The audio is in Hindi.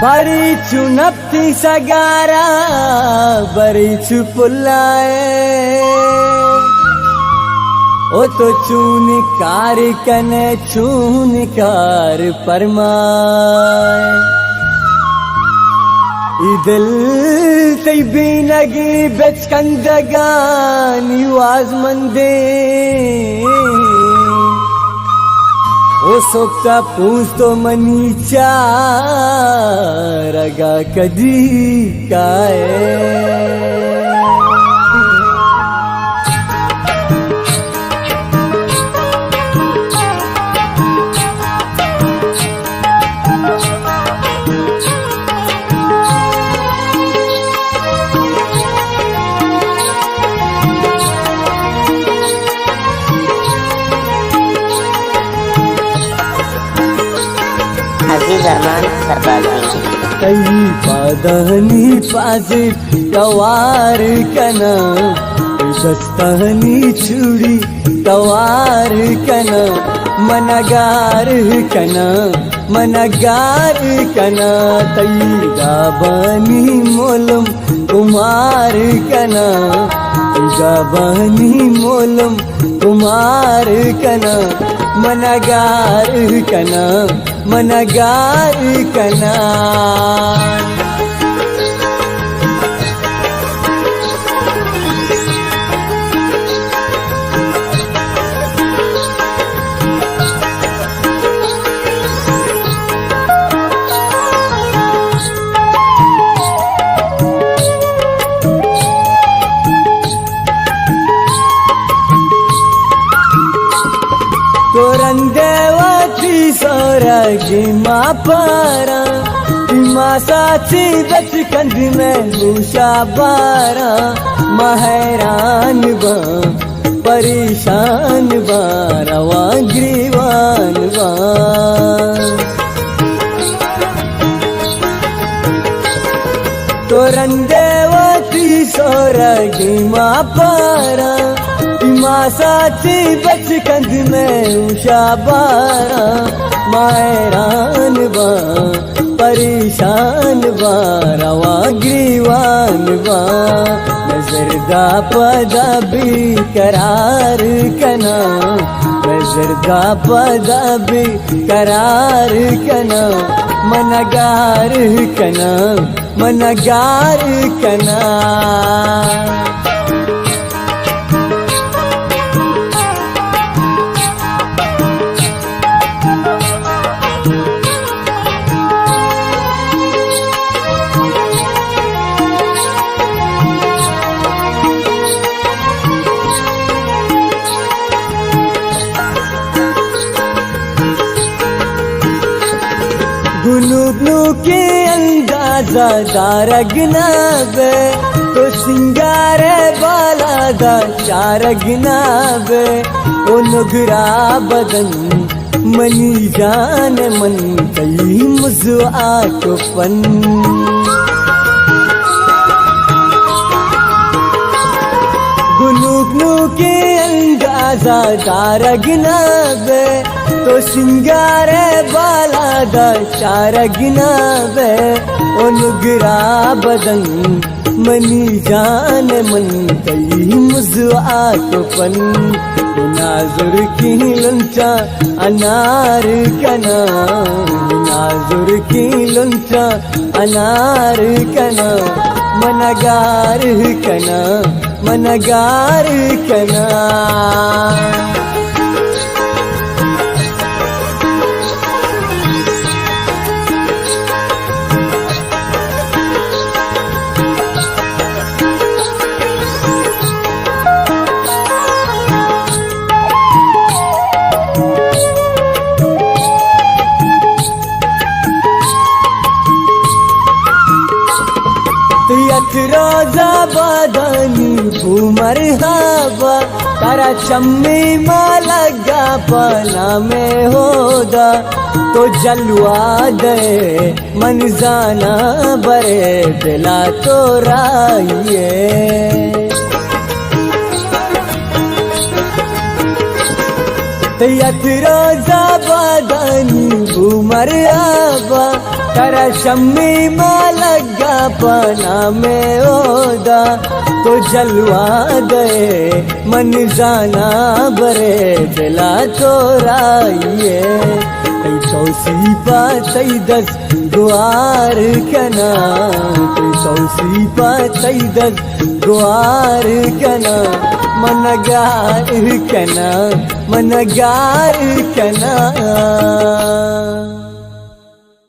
Barichu napti sagara, barichu pullae. O to chuni kar kane chuni kar parmae. Idil tay binagi bechkandagan yuazmande. O sokta पूछ तो मनीचा रगा कदी काए कई पादहनी पासे कवार कना दस्तहनी चूड़ी कवार कना मनगार कना तैगा बनी मोलम कुमार कना तैगा बनी मोलम कुमार कना मनगार कना Korandewati soragi mapara Masachi bachkand mein mushabara Maheran ba parishan ba rawagriwan ba Korandewati soragi mapara मासाची बचकंद में उशाबारा मायरान बा परेशान बा रवाग्रीवान बा नजरदा पदा भी करार कना नजरदा पदा भी करार कना मनगार कना गुलुबलू के अंदाजा दारगना बे तो सिंगार बाला दा चारगना बे ओ नुगरा बदन मनी जान मन कई मुझआ तो पन गुलुबलू के अंदाजा दारगना बे तो सिंगार बाला दा चारगना बे ओ नुगरा बदन मनी जान मन कई मुझआ तो पन नाजुर की लंचा अनार कना नाजुर की लंचा अनार कना मनगार कना रोजा बदनी भूमर हवा तारा चम्मी लगा पना में होदा तो जलवा दे मन जाना बरे दिला तो राइए यथरोजा बादानी घूमर आबा तारा शम्मी में लगा पना में ओदा तो जलवा गए मन जाना बरे दिला चोराइए सौसी पातई 10 गुआर कना सौसी पातई 10 गुआर कना मनगार कना मनगार कना